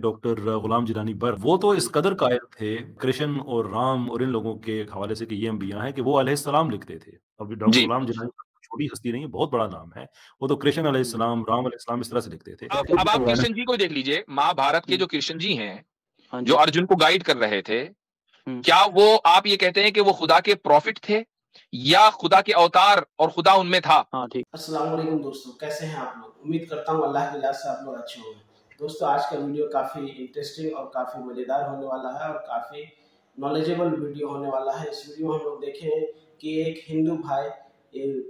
Doctor गुलाम जिलानी बर्क, वो तो इस कदर कायल थे कृष्ण और राम और इन लोगों के हवाले से कि ये अंबिया हैं कि वो अलैहिस्सलाम लिखते थे। अब डॉक्टर जी गुलाम जिलानी छोटी हस्ती नहीं है, बहुत बड़ा नाम है। वो तो कृष्ण अलैहिस्सलाम, राम अलैहिस्सलाम इस तरह से लिखते थे। अब आप कृष्ण जी को देख लीजिए, महाभारत के जो कृष्ण जी हैं, हाँ जो जी। अर्जुन को गाइड कर रहे थे, क्या वो आप ये कहते हैं कि वो खुदा के प्रॉफिट थे या खुदा के अवतार और खुदा उनमें था? हाँ ठीक। अस्सलाम वालेकुम दोस्तों, कैसे हैं आप लोग? उम्मीद करता हूँ अल्लाह की इजाज़त से आप लोग अच्छे होंगे। दोस्तों, आज का वीडियो काफ़ी इंटरेस्टिंग और काफ़ी मज़ेदार होने वाला है और काफ़ी नॉलेजेबल वीडियो होने वाला है। इस वीडियो में हम लोग देखें कि एक हिंदू भाई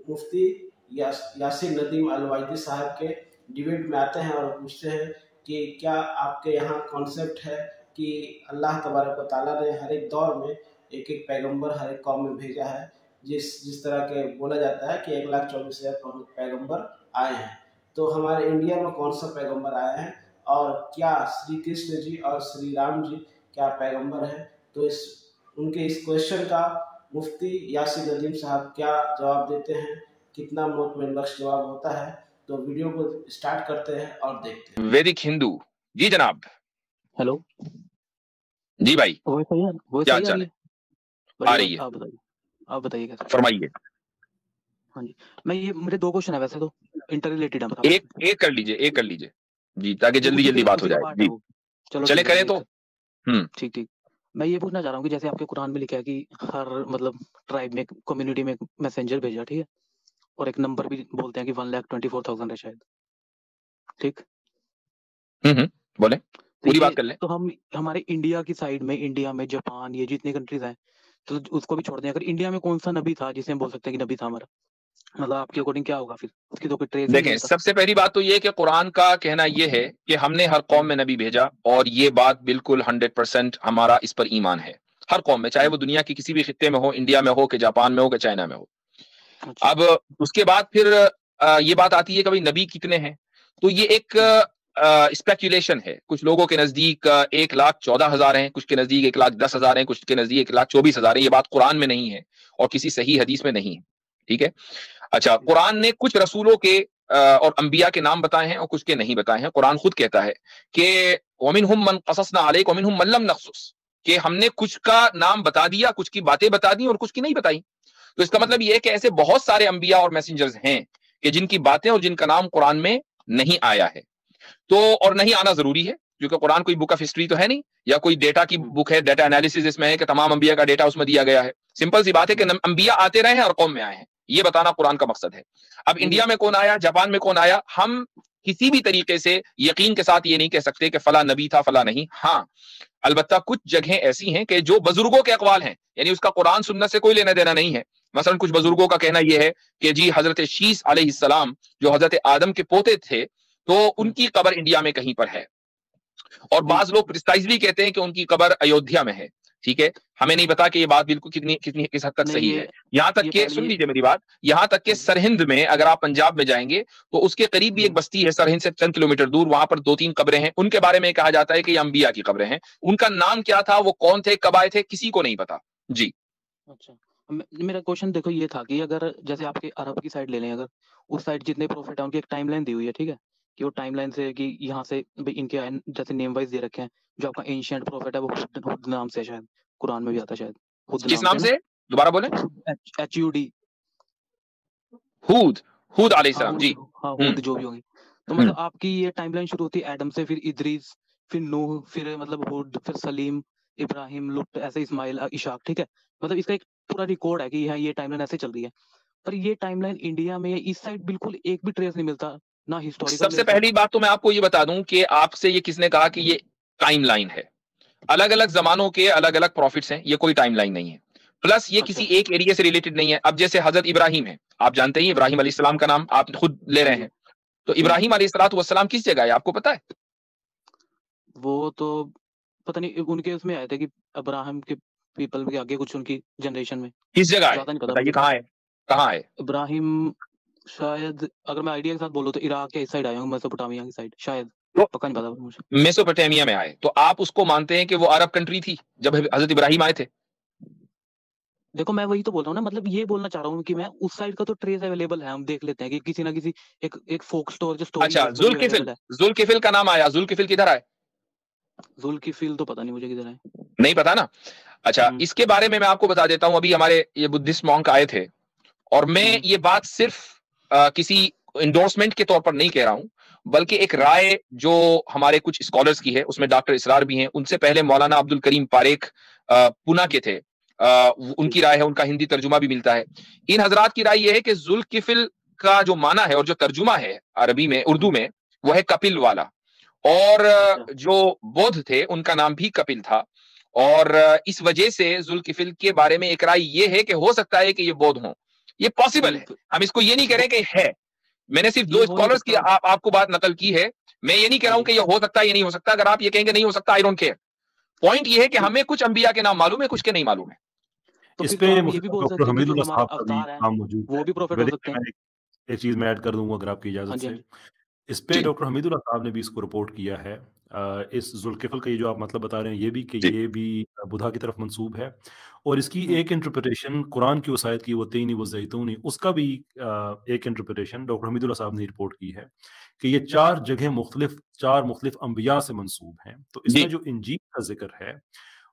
मुफ्ती यासिर नदीम अलवाइदी साहब के डिबेट में आते हैं और पूछते हैं कि क्या आपके यहाँ कॉन्सेप्ट है कि अल्लाह तबारक व तआला ने हर एक दौर में एक एक पैगम्बर हर एक कौम में भेजा है, जिस तरह के बोला जाता है कि 1,24,000 पैगम्बर आए हैं। तो हमारे इंडिया में कौन सा पैगम्बर आए हैं और क्या श्री कृष्ण जी और श्री राम जी क्या पैगम्बर हैं? तो उनके इस क्वेश्चन का मुफ्ती यासिर नदीम साहब क्या जवाब देते हैं, कितना मोतमिन बख्श जवाब होता है। तो वीडियो को स्टार्ट करते हैं और देखते हैं। वैदिक हिंदू जी जनाब। हेलो जी भाई, वो सही है, वो क्या सही चाल है? बढ़िया, आ रही है, आप बताइए कैसे? फरमाइए। हाँ जी, मेरे 2 क्वेश्चन है, वैसे तो इंटर रिलेटेड है, एक कर लीजिए जी, ताकि जल्दी बात हो जाए जी। चलो चले करें तो ठीक। मैं ये पूछना चाह रहा हूँ कि जैसे आपके कुरान में लिखा है कि हर मतलब ट्राइब में, कम्युनिटी में मैसेंजर भेजा, ठीक है, और एक नंबर भी बोलते हैं कि 1,24,000 है शायद, ठीक। बोले, पूरी बात कर लें। तो हम हमारे इंडिया की साइड में, इंडिया में जापान, ये जितने कंट्रीज हैं, तो उसको भी छोड़ दें, अगर इंडिया में कौन सा नबी था जिसे हम बोल सकते हैं कि नबी था हमारा, मतलब आपके अकॉर्डिंग क्या होगा फिर? उसकी तो कोई ट्रेस ही नहीं देखें, मिलता। सबसे पहली बात तो ये कि कुरान का कहना ये है कि हमने हर कौम में नबी भेजा, और ये बात बिल्कुल 100% हमारा इस पर ईमान है। हर कौम में, चाहे वो दुनिया की किसी भी खित्ते में हो, इंडिया में हो कि जापान में हो कि चाइना में हो। अच्छा। अब उसके बाद फिर ये बात आती है कि भाई नबी कितने हैं, तो ये एक स्पेक्यूलेशन है। कुछ लोगों के नजदीक 1,14,000 हैं, कुछ के नजदीक 1,10,000 हैं, कुछ के नजदीक 1,24,000 है। ये बात कुरान में नहीं है और किसी सही हदीस में नहीं है, ठीक है। अच्छा, कुरान ने कुछ रसूलों के और अंबिया के नाम बताए हैं और कुछ के नहीं बताए हैं। कुरान खुद कहता है कि वमिनहुम मन क़ससना अलैक वमिनहुम मन लम नक़्सुस, कि हमने कुछ का नाम बता दिया, कुछ की बातें बता दी और कुछ की नहीं बताई। तो इसका मतलब ये है कि ऐसे बहुत सारे अंबिया और मैसेंजर्स हैं कि जिनकी बातें और जिनका नाम कुरान में नहीं आया है। तो और नहीं आना जरूरी है, क्योंकि कुरान कोई बुक ऑफ हिस्ट्री तो है नहीं, या कोई डेटा की बुक है, डेटा एनालिसिस इसमें है कि तमाम अंबिया का डेटा उसमें दिया गया है। सिंपल सी बात है कि अंबिया आते रहे हैं और कौम में आए हैं, ये बताना कुरान का मकसद है। अब इंडिया में कौन आया, जापान में कौन आया, हम किसी भी तरीके से यकीन के साथ ये नहीं कह सकते कि फला नबी था फला नहीं। हाँ, अलबत्ता कुछ जगहें ऐसी हैं कि जो बुजुर्गों के अकवाल हैं, यानी उसका कुरान सुन्नत से कोई लेना देना नहीं है। मसलन कुछ बुजुर्गों का कहना यह है कि जी हजरत शीस अलैहिस्सलाम जो हजरत आदम के पोते थे, तो उनकी कब्र इंडिया में कहीं पर है, और बाज लोग प्रिसाइजली कहते हैं कि उनकी कब्र अयोध्या में है, ठीक है। हमें नहीं पता कि ये बात बिल्कुल कितनी किस हद तक सही है। यहाँ तक के, सुन लीजिए मेरी बात, यहाँ तक के सरहिंद में, अगर आप पंजाब में जाएंगे तो उसके करीब भी एक बस्ती है, सरहिंद से चंद किलोमीटर दूर, वहां पर 2-3 कब्रें हैं। उनके बारे में कहा जाता है कि ये अंबिया की कब्रें हैं। उनका नाम क्या था, वो कौन थे, कब आए थे, किसी को नहीं पता जी। अच्छा, मेरा क्वेश्चन देखो ये था कि अगर जैसे आपके अरब की साइड ले लें, अगर उस साइड जितने प्रॉफिट है उनकी एक टाइमलाइन दी हुई है, ठीक है, कि वो टाइमलाइन से कि यहाँ से भाई इनके जैसे नेम वाइज दे रखे हैं। जो आपका एंशिएंट प्रॉफिट है वो हुद नाम से, शायद कुरान में भी आता है, शायद हुद किस नाम से, दोबारा बोले? HUD, हूद अलैहिस्सलाम जी। हाँ, हुद जो भी होगी। तो मतलब आपकी ये टाइमलाइन शुरू होती है एडम से, फिर इदरीस, फिर नूह, फिर मतलब हुद, फिर सलीम, इब्राहिम, लुट, ऐसे इस्माइल, इशाक, ठीक है। मतलब इसका एक पूरा रिकॉर्ड है कि हाँ ये टाइमलाइन ऐसे चल रही है। पर ये टाइमलाइन इंडिया में इस साइड बिल्कुल एक भी ट्रेस नहीं मिलता, ना हिस्टोरिकल। सबसे पहली बात तो मैं आपको ये बता दूं कि आपसे ये किसने कहा कि ये टाइमलाइन है? अलग अलग जमानों के अलग अलग प्रॉफिट्स हैं, ये कोई टाइमलाइन नहीं है। प्लस ये किसी एक एरिया से रिलेटेड नहीं है। अब जैसे हजरत इब्राहिम है, आप जानते ही इब्राहिम अलैहिस्सलाम का नाम आप खुद ले रहे हैं, तो इब्राहिम अलैहिस्सलाम किस जगह है, आपको पता है? वो तो पता नहीं, उनके उसमें आए थे कि अब्राहम के पीपल के आगे कुछ उनकी जनरेशन में। किस जगह है ज्यादा नहीं पता, बताइए, कहाँ है, कहाँ है इब्राहिम? शायद अगर मैं आइडिया के साथ बोलूं तो इराक के इस साइड आए होंगे, मेसोपोटामिया की साइड शायद, तो पक्का नहीं पता मुझे। मेसोपोटामिया में आए, तो आप उसको मानते हैं कि वो अरब कंट्री थी जब हजरत इब्राहिम आए थे? देखो मैं वही तो बोल रहा हूँ ना, मतलब ये बोलना चाह रहा हूँ कि मैं उस साइड का तो ट्रेस अवेलेबल है, हम देख लेते हैं कि किसी ना किसी एक फोक स्टोर जो स्टोरी अच्छा, जुल्किफिल का नाम आया, जुल्किफिल किधर आए? जुल्किफिल तो पता नहीं मुझे किधर है। नहीं पता ना? अच्छा, इसके बारे में मैं आपको बता देता हूं। अभी हमारे ये बुद्धिस्ट मॉन्क आए थे, और मैं ये बात सिर्फ किसी इंडोर्समेंट के तौर पर नहीं कह रहा हूं, बल्कि एक राय जो हमारे कुछ स्कॉलर्स की है, उसमें डॉक्टर इसरार भी हैं, उनसे पहले मौलाना अब्दुल करीम पारेख पुना के थे, उनकी राय है, उनका हिंदी तर्जुमा भी मिलता है। इन हजरात की राय यह है कि जुल्किफिल का जो माना है और जो तर्जुमा है अरबी में, उर्दू में, वह है कपिल वाला। और जो बौद्ध थे उनका नाम भी कपिल था, और इस वजह से जुल्किफिल के बारे में एक राय ये है कि हो सकता है कि ये बौद्ध हों। ये पॉसिबल है, हम इसको ये नहीं कह रहे कि है। मैंने सिर्फ दो स्कॉलर्स की आपको बात नकल की है। मैं ये नहीं कह रहा हूं कि ये हो सकता है, ये नहीं हो सकता। अगर आप ये कहेंगे नहीं हो सकता, आई डोंट केयर। पॉइंट ये है कि हमें कुछ अंबिया के नाम मालूम है, कुछ के नहीं मालूम है। तो इस फिर पे तो आप ये भी बोल डॉक्टर सकते हैं कि जो हमीदुल्लाह हमारे साहब का भी अवतार हैं नाम मौजूद वो है। भी प्रॉफिट हो वैदिक सकते में हैं। एक चीज मैं ऐड कर दूंगा अगर आपकी हाँ इजाजत जी, हाँ से। जी। इस पे जी डॉक्टर हमीदुल्लाह साहब ने भी इसको रिपोर्ट किया है। इस जुल्किफल का ये जो आप मतलब बता रहे हैं, ये भी कि जी ये भी बुधा की तरफ मंसूब है, और इसकी हम्म, एक इंटरप्रिटेशन कुरान की उस आयत की वो तीनी वो जैतूनी, उसका भी एक इंटरप्रिटेशन डॉक्टर हमीदुल्लाह साहब ने रिपोर्ट की है कि ये चार मुख्तलिफ अंबिया से मंसूब हैं। तो जी। इसमें जो इंजील का जिक्र है,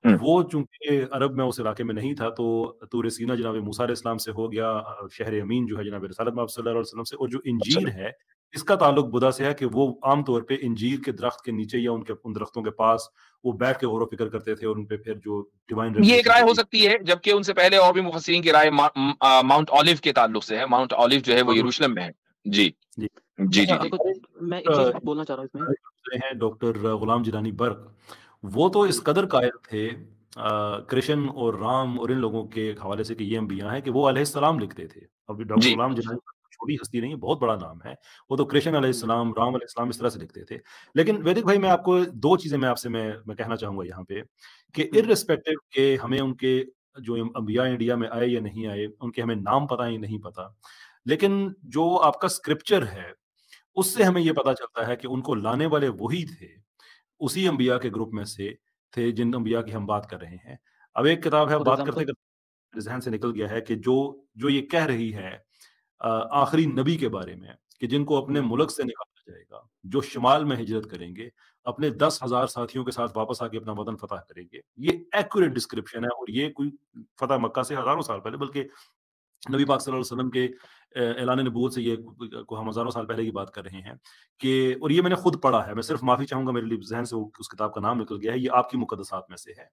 वो चूंकि अरब में उस इलाके में नहीं था, तो तूर सीना जनाब मूसा अलैहिस्सलाम से हो गया, शहर अमीन जो है जनाब रिसालत मआब सल्लल्लाहु अलैहि वसल्लम से, और जो इंजीर है इसका ताल्लुक बुदा से है कि वो आमतौर पे इंजीर के दरख्त के नीचे या उन दरख्तों के पास वो बैठ के गौर व फिक्र करते थे, और उन पे फिर जो डिवाइन ये एक रेवलेशन राय हो होती थी। सकती है, जबकि उनसे पहले और भी मुफस्सिरीन की राय माउंट ऑलिव के ताल्लुक से है। माउंट ऑलिव जो है वो यरूशलेम में है। जी जी। जी अच्छा, जी जी। देखो मैं एक चीज बोलना चाह रहा हूँ इसमें। दूसरे हैं डॉक्टर गुलाम जिलानी बर्क। वो तो इस कदर कायल थे कृष्ण और राम और इन लोगों के हवाले से कि ये अंबिया हैं, कि वो अलैहिस्सलाम लिखते थे। अब डॉक्टर जी गुलाम जिलानी बर्क छोटी हस्ती नहीं है, बहुत बड़ा नाम है। वो तो कृष्ण अलैहिस्सलाम, राम अलैहिस्सलाम इस तरह से लिखते थे। लेकिन वैदिक भाई, मैं आपको दो चीजें मैं आपसे मैं कहना चाहूंगा यहाँ पे, कि इर्रिस्पेक्टिव के हमें उनके जो अंबिया इंडिया में आए या नहीं आए, उनके हमें नाम पता या नहीं पता, लेकिन जो आपका स्क्रिप्चर है उससे हमें ये पता चलता है कि उनको लाने वाले वही थे, उसी अंबिया के ग्रुप में से थे जिन अंबिया की हम बात कर रहे हैं। अब एक किताब है, फॉर बात एग्जाम्पल। करते-करते मेरे ज़हन से निकल गया है, कि जो जो ये कह रही है आखिरी नबी के बारे में, कि जिनको अपने मुल्क से निकाला जाएगा, जो शुमाल में हिजरत करेंगे, अपने 10,000 साथियों के साथ वापस आके अपना वतन फतह करेंगे। ये एक्यूरेट डिस्क्रिप्शन है, और ये कोई फतह मक्का से हज़ारों साल पहले, बल्कि नबी पाक सल्लल्लाहु अलैहि वसल्लम के ऐलान नबूवत से ये को हम हज़ारों साल पहले की बात कर रहे हैं, कि और ये मैंने खुद पढ़ा है। मैं सिर्फ माफ़ी चाहूँगा, मेरे लिए ज़हन से उस किताब का नाम निकल गया है। ये आपकी मुक़द्दसात में से है।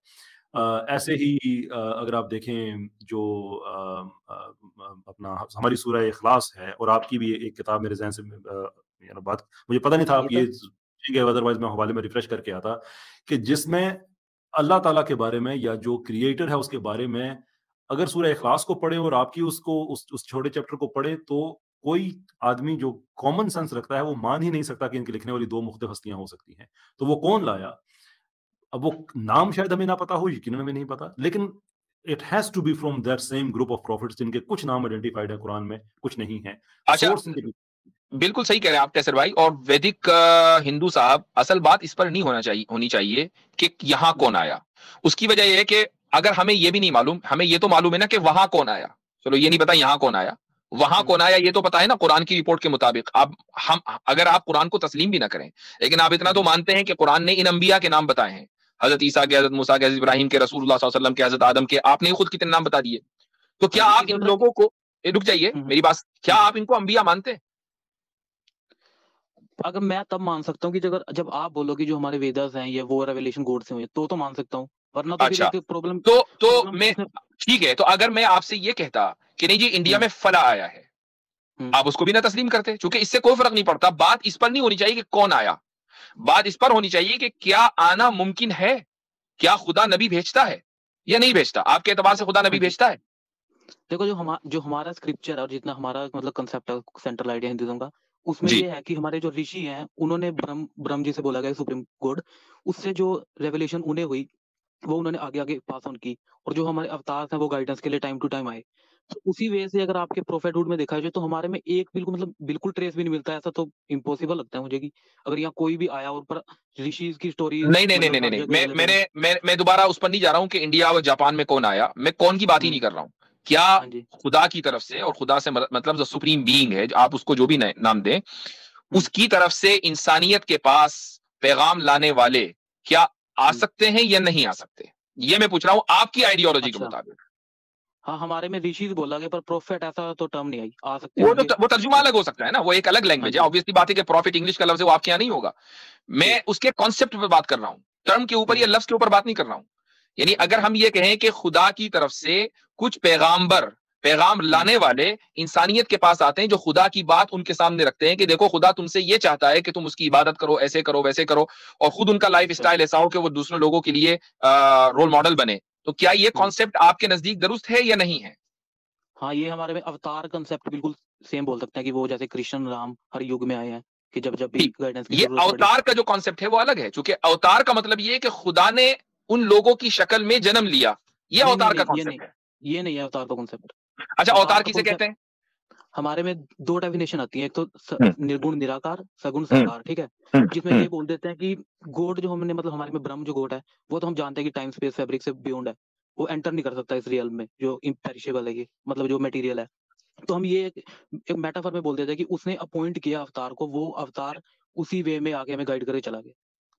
ऐसे ही अगर आप देखें जो अपना हमारी सूरह इखलास है, और आपकी भी एक किताब मेरे ज़हन से बात मुझे पता नहीं था, आप गीता। ये ठीक है, अदरवाइज़ मैं हवाले में रिफ्रेश करके आता, कि जिसमें अल्लाह ताला के बारे में या जो क्रिएटर है उसके बारे में अगर सूरह इखलास को पढ़े और आपकी उसको उस छोटे चैप्टर को पढ़े, तो कोई आदमी जो कॉमन सेंस रखता है वो मान ही नहीं सकता कि इनके लिखने वाली दो मुख्तलिफ हस्तियां हो सकती हैं। तो वो कौन लाया? अब वो नाम शायद हमें ना पता हो, यकीनन हमें नहीं पता, लेकिन it has to be from that same group of prophets जिनके कुछ नाम आइडेंटिफाइड है कुरान में, कुछ नहीं है। अच्छा, सोर्स इनके बिल्कुल सही कह रहे हैं आप कैसर भाई। और वैदिक हिंदू साहब, असल बात इस पर नहीं होनी चाहिए कि यहाँ कौन आया। उसकी वजह यह है कि अगर हमें ये भी नहीं मालूम, हमें ये तो मालूम है ना कि वहां कौन आया। चलो ये नहीं पता यहाँ कौन आया, वहां कौन आया ये तो पता है ना, कुरान की रिपोर्ट के मुताबिक। आप हम अगर आप कुरान को तस्लीम भी ना करें, लेकिन आप इतना तो मानते हैं कि कुरान ने इन अंबिया के नाम बताए हैं। हजरत ईसा के, हजरत मूसा के, हजरत इब्राहिम के, रसूलुल्लाह सल्लल्लाहु अलैहि वसल्लम के, हजरत आदम के, आपने खुद कितने नाम बता दिए। तो क्या आप इन लोगों को, रुक जाइए मेरी बात, क्या आप इनको अंबिया मानते हैं? अगर मैं तब मान सकता हूँ कि जब आप बोलो कि जो हमारे वेदास हैं ये वो रेवलेशन गॉड से हुए, तो मान सकता हूँ, वरना तो फिर अच्छा, एक प्रॉब्लम तो मैं इसमें। ठीक है, तो अगर मैं आपसे ये कहता कि नहीं जी इंडिया में फला आया है, आप उसको भी ना तस्लीम करते, क्योंकि इससे कोई फर्क नहीं पड़ता। बात इस पर नहीं होनी चाहिए कि कौन आया, बात इस पर होनी चाहिए कि क्या आना मुमकिन है, क्या खुदा नबी भेजता है या नहीं भेजता। आपके एतबार से खुदा नबी भेजता है? देखो जो हमारा स्क्रिप्चर और जितना हमारा मतलब कंसेप्ट है, सेंट्रल आइडिया हिंदुइज्म का, उसमें जी ये है कि हमारे जो ऋषि हैं उन्होंने ब्रह्म जी से बोला गया सुप्रीम गॉड, उससे जो रेवलेशन उन्हें हुई वो उन्होंने आगे आगे पास ऑन की, और जो हमारे अवतार हैं वो गाइडेंस के लिए टाइम टू टाइम आए। तो उसी वजह से अगर आपके प्रोफेटहुड में देखा जाए तो हमारे में एक बिल्कुल ट्रेस भी नहीं मिलता है। ऐसा तो इम्पॉसिबल लगता है मुझे कि अगर यहाँ कोई भी आया और पर ऋषि की स्टोरी नहीं नहीं नहीं मतलब नहीं हर नहीं, जगह अवेलेबल है। मैं दोबारा उस पर नहीं जा रहा हूं कि इंडिया और जापान में कौन आया। मैं कौन की बात ही नहीं कर रहा हूं। क्या हाँ जी। खुदा की तरफ से, और खुदा से मतलब जो सुप्रीम बीइंग है, आप उसको जो भी नाम दें, उसकी तरफ से इंसानियत के पास पैगाम लाने वाले क्या आ सकते हैं या नहीं आ सकते, ये मैं पूछ रहा हूं आपकी आइडियोलॉजी के अच्छा मुताबिक। हाँ, हमारे में ऋषि बोला गया, पर प्रोफेट ऐसा तो टर्म नहीं आई, आ सकते होंगे। वो तर्जुमा अलग हो सकता है ना, वो एक अलग हाँ लैंग्वेज है। जी। ऑब्वियसली बात है कि प्रॉफिट इंग्लिश का लफ्ज है, वो आपके यहाँ नहीं होगा। मैं ठीक। उसके कॉन्सेप्ट पे बात कर रहा हूं, टर्म के ऊपर या लफ्ज के ऊपर बात नहीं कर रहा हूं। यानी अगर हम ये कहें कि खुदा की तरफ से कुछ पैगाम लाने वाले इंसानियत के पास आते हैं, जो खुदा की बात उनके सामने रखते हैं कि देखो खुदा तुमसे ये चाहता है कि तुम उसकी इबादत करो, ऐसे करो वैसे करो, और खुद उनका लाइफ अच्छा। स्टाइल ऐसा हो कि वो दूसरे लोगों के लिए रोल मॉडल बने। तो क्या ये कॉन्सेप्ट आपके नजदीक दुरुस्त है या नहीं है? हाँ, ये हमारे में अवतार कंसेप्ट बिल्कुल सेम बोल सकते हैं कि वो जैसे कृष्ण राम हर युग में आए हैं, कि जब जब भी ठीक, गाइडेंस की ये जरूरत पड़ी। अवतार का जो कॉन्सेप्ट है वो अलग है, क्योंकि अवतार का मतलब ये है कि खुदा ने उन लोगों की शक्ल में जन्म लिया, ये नहीं अवतार नहीं का नहीं, कॉन्सेप्ट है। ये नहीं है अवतार का कॉन्सेप्ट। अच्छा, अवतार अवतार का किसे कहते कॉन्सेप्ट हैं? हमारे में दो डेफिनेशन आती है, एक तो हम्म, निर्गुण निराकार, सगुण हम्म, साकार, ठीक है। हम्म, जिसमें ये बोल देते हैं कि गॉड जो हमने मतलब हमारे में ब्रह्म जो गॉड है, वो तो हम जानते हैं कि टाइम स्पेस फैब्रिक से बियॉन्ड है, वो एंटर नहीं कर सकता इस रियल में जो इम्पेरिशेबल है, ये मतलब जो मटेरियल है। तो हम ये एक मेटाफर में बोल देते हैं कि उसने अपॉइंट किया अवतार को, वो अवतार उसी वे में आगे हमें गाइड करके चला गया।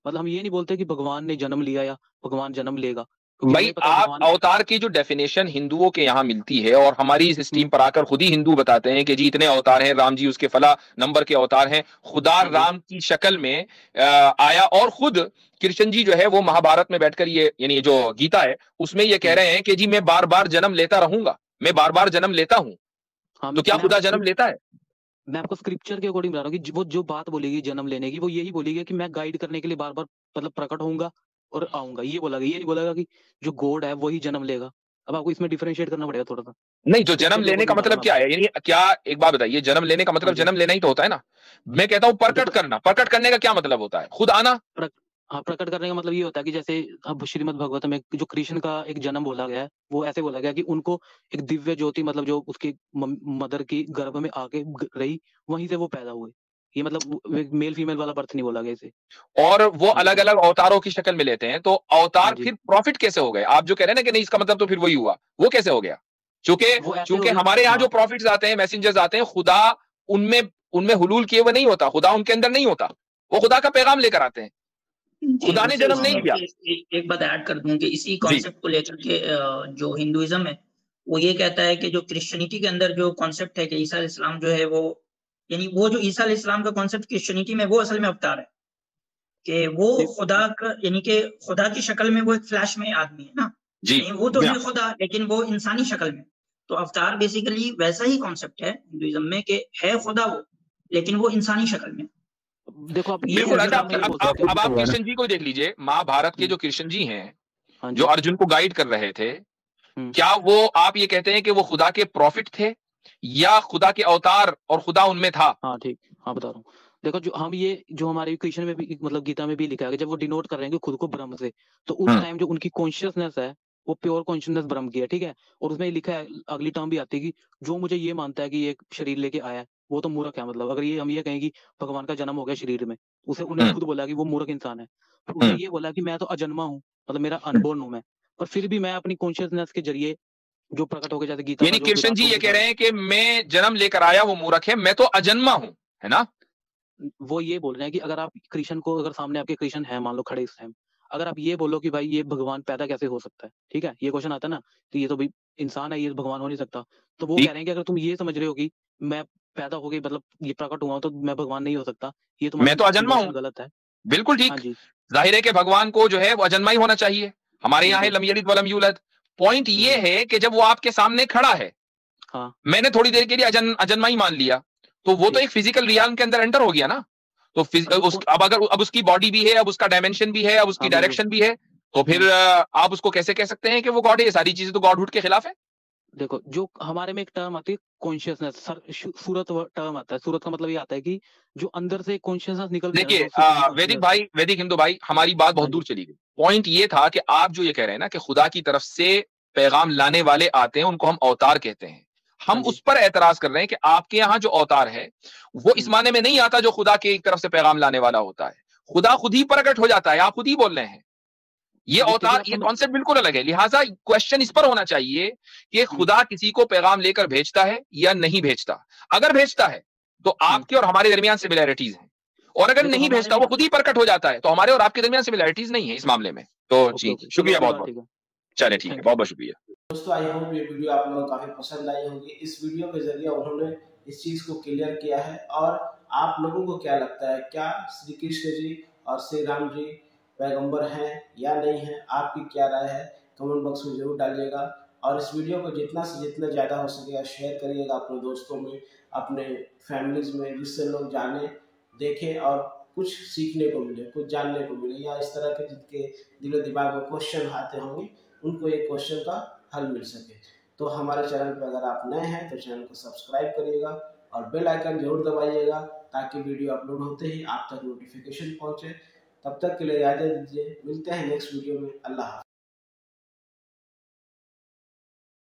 मतलब हम ये नहीं बोलते कि भगवान ने जन्म लिया या भगवान जन्म लेगा, क्योंकि भाई हमें पता है आप भगवान। अवतार की जो डेफिनेशन हिंदुओं के यहाँ मिलती है, और हमारी इस स्ट्रीम पर आकर खुद ही हिंदू बताते हैं कि जी इतने अवतार हैं, राम जी उसके फला नंबर के अवतार हैं, खुदा हाँ जी। राम की शक्ल में आया। और खुद कृष्ण जी जो है वो महाभारत में बैठकर ये यानी जो गीता है उसमें ये कह रहे हैं कि जी मैं बार बार जन्म लेता रहूंगा, मैं बार बार जन्म लेता हूं। हाँ, तो क्या मैं खुदा आपको जन्म लेता है? मैं आपको स्क्रिप्चर के अकॉर्डिंग बता रहा हूँ कि वो जो बात बोलेगी जन्म लेने की, वो यही बोलेगी कि मैं गाइड करने के लिए बार बार मतलब प्रकट होऊंगा और आऊंगा, ये बोला गया। ये नहीं बोलेगा कि जो गॉड है वही जन्म लेगा। अब आपको इसमें डिफरेंशिएट करना पड़ेगा थोड़ा सा। नहीं, जो स्क्रिप्चर जन्म के लेने का अकॉर्डिंग बता रहा मतलब हूँ मैं क्या आपको। है? यानी क्या, एक बात बताइए, जन्म लेने का हाँ मतलब जी। जन्म लेना ही तो होता है ना। मैं कहता हूं प्रकट देखो करना, प्रकट करने का क्या मतलब होता है? खुद आना। हाँ, प्रकट करने का मतलब ये होता है कि जैसे अब श्रीमद् भागवत में जो कृष्ण का एक जन्म बोला गया है, वो ऐसे बोला गया कि उनको एक दिव्य ज्योति मतलब जो उसकी मदर की गर्भ में आके रही, वहीं से वो पैदा हुए। ये मतलब मेल फीमेल वाला बर्थ नहीं बोला गया इसे। और वो हाँ अलग जी। अलग अवतारों की शक्ल में लेते हैं, तो हाँ अवतार जी, फिर प्रॉफिट कैसे हो गए? आप जो कह रहे हैं ना कि नहीं इसका मतलब तो फिर वही हुआ, वो कैसे हो गया? चूंकि वो ऐसे चूंकि हो गया। हमारे यहाँ जो हाँ प्रॉफिट्स आते हैं, मैसेंजर्स आते हैं, खुदा उनमें उनमें हुलूल किए हुए नहीं होता, खुदा उनके अंदर नहीं होता, वो खुदा का पैगाम लेकर आते हैं। जी, खुदा ने वैसे जन्म हाँ नहीं इसमें लिया। एक बात ऐड कर दूं कि इसी जी, कॉन्सेप्ट को लेकर के जो हिंदुइज्म है वो ये कहता है कि जो क्रिश्चियनिटी के अंदर जो कॉन्सेप्ट है कि ईसा अलैहिस्सलाम जो है वो, यानी वो जो ईसा अलैहिस्सलाम का कॉन्सेप्ट क्रिश्चियनिटी में वो असल में अवतार है, कि वो देख खुदा का, यानी कि खुदा की शक्ल में वो एक फ्लैश में आदमी है ना, जी, नहीं वो तो या है खुदा लेकिन वो इंसानी शक्ल में। तो अवतार बेसिकली वैसा ही कॉन्सेप्ट है हिंदुइज्म में कि है खुदा वो, लेकिन वो इंसानी शक्ल में। देखो आप ये बिल्कुल। इस अच्छा, टर्म में ये बोल सकते अब हैं। आप कृष्ण जी को देख लीजिए, महाभारत के हम्म, जो कृष्ण जी हैं, हाँ जो जी। अर्जुन को गाइड कर रहे थे, हम्म, क्या वो, आप ये कहते हैं कि वो खुदा के प्रॉफिट थे या खुदा के अवतार और खुदा उनमें था? हाँ ठीक, हाँ बता रहा हूँ। देखो जो हम ये जो हमारे कृष्ण में भी मतलब गीता में भी लिखा है कि जब वो डिनोट कर रहे हैं कि खुद को ब्रह्म से, तो उस हम्म, टाइम जो उनकी कॉन्शियसनेस है वो प्योर कॉन्शियसनेस ब्रह्म की है, ठीक है। और उसमें लिखा है, अगली टर्म भी आती है कि जो मुझे ये मानता है कि ये एक शरीर लेके आया है वो तो मूर्ख है। मतलब अगर ये हम ये कहें कि भगवान का जन्म हो गया शरीर में, उसे उन्होंने हम्म, खुद बोला कि वो मूर्ख इंसान है। फिर उसने हम्म, ये बोला कि मैं तो अजन्मा हूँ, मतलब मेरा अनबोर्न हूँ मैं, पर फिर भी मैं अपनी कॉन्शियसनेस के जरिए जो प्रकट हो गया, जैसे गीता यानी का जो कृष्ण विराट जी रूप ये कह दिखा रहा रहे हैं कि मैं जन्म लेकर आया, वो मूर्ख है, मैं तो अजन्मा हूं, है ना? है, वो ये बोल रहे हैं कि अगर आप कृष्ण को, अगर सामने आपके कृष्ण है मान लो खड़े इस टाइम, अगर आप ये बोलो कि भाई ये भगवान पैदा कैसे हो सकता है, ठीक है, ये क्वेश्चन आता है ना, तो ये तो भाई इंसान है, ये भगवान हो नहीं सकता। तो वो कह ठीक, रहे हैं कि अगर तुम ये समझ रहे हो कि मैं पैदा हो गई मतलब ये प्रकट हुआ हूं, तो मैं भगवान नहीं हो सकता, ये मैं तुम्हारी तो अजन्मा हूं, नोशन गलत है। बिल्कुल हाँ ठीक। जी। जाहिर है कि भगवान को जो है वो अजन्मा ही होना चाहिए। हमारे यहाँ है बिल्कुल। लम यलिद वलम यूलद। पॉइंट ये है कि जब वो आपके सामने खड़ा है, हाँ मैंने थोड़ी देर के लिए अजन्मा ही मान लिया, तो वो तो ठीक। एक फिजिकल रियाल्म के अंदर एंटर हो गया ना। तो अब अब अगर अब उसकी बॉडी भी है, अब उसका डायमेंशन भी है, अब उसकी हाँ बिल्कुल। डायरेक्शन भी है, तो फिर आप उसको कैसे कह सकते हैं कि वो गॉड है? ये सारी चीजें तो गॉडहुड के खिलाफ है। देखो जो हमारे में एक टर्म आती है कॉन्शियसनेस, सूरत टर्म आता है। सूरत का मतलब ये आता है कि जो अंदर से कॉन्शियसनेस निकलती है ना, देखिए जो सुप्रीम वैदिक कॉन्शियसनेस। भाई, वैदिक हिंदू भाई, हमारी बात हाँ बहुत जी। दूर चली गई। पॉइंट ये था कि आप जो ये कह रहे हैं ना कि खुदा की तरफ से पैगाम लाने वाले आते हैं, उनको हम अवतार कहते हैं। हम हाँ जी। उस पर एतराज कर रहे हैं कि आपके यहाँ जो अवतार है वो इस हम्म, माने में नहीं आता जो खुदा की एक तरफ से पैगाम लाने वाला होता है। खुदा खुद ही प्रकट हो जाता है, आप खुद ही बोल रहे हैं। ये जितने भी अवतार, आप ये समझ। कॉन्सेप्ट बिल्कुल अलग है। लिहाजा क्वेश्चन इस पर होना चाहिए कि हम्म, खुदा किसी को पैगाम लेकर भेजता है या नहीं भेजता। अगर भेजता है तो हम्म, आपके और हमारे दरमियान सिमिलैरिटीज हैं, और अगर देखो नहीं हमारे भेजता वो खुद ही प्रकट हो जाता है। तो हमारे और आपके दरमियान सिमिलैरिटीज नहीं है इस मामले में। तो ओके जी ओके, चलो शुक्रिया उसके बहुत बाद बहुत। ठीक है, चले ठीक है, थैंक बहुत बहुत शुक्रिया। दोस्तों आई होप ये वीडियो आप लोगों को काफी पसंद आई होगी। इस वीडियो के जरिए उन्होंने इस चीज को क्लियर किया है। और आप लोगों को क्या लगता है, क्या श्री कृष्ण जी और श्री राम जी पैगंबर हैं या नहीं है? आपकी क्या राय है कमेंट बॉक्स में जरूर डालिएगा। और इस वीडियो को जितना से जितना ज़्यादा हो सके शेयर करिएगा अपने दोस्तों में, अपने फैमिलीज में, जिससे लोग जाने, देखें और कुछ सीखने को मिले, कुछ जानने को मिले, या इस तरह के जिनके दिलो दिमाग में क्वेश्चन आते होंगे उनको एक क्वेश्चन का हल मिल सके। तो हमारे चैनल पर अगर आप नए हैं तो चैनल को सब्सक्राइब करिएगा और बेल आइकन जरूर दबाइएगा ताकि वीडियो अपलोड होते ही आप तक नोटिफिकेशन पहुंचे। तब तक के लिए इजाजत दीजिए, मिलते हैं नेक्स्ट वीडियो में। अल्लाह हाफ़िज़।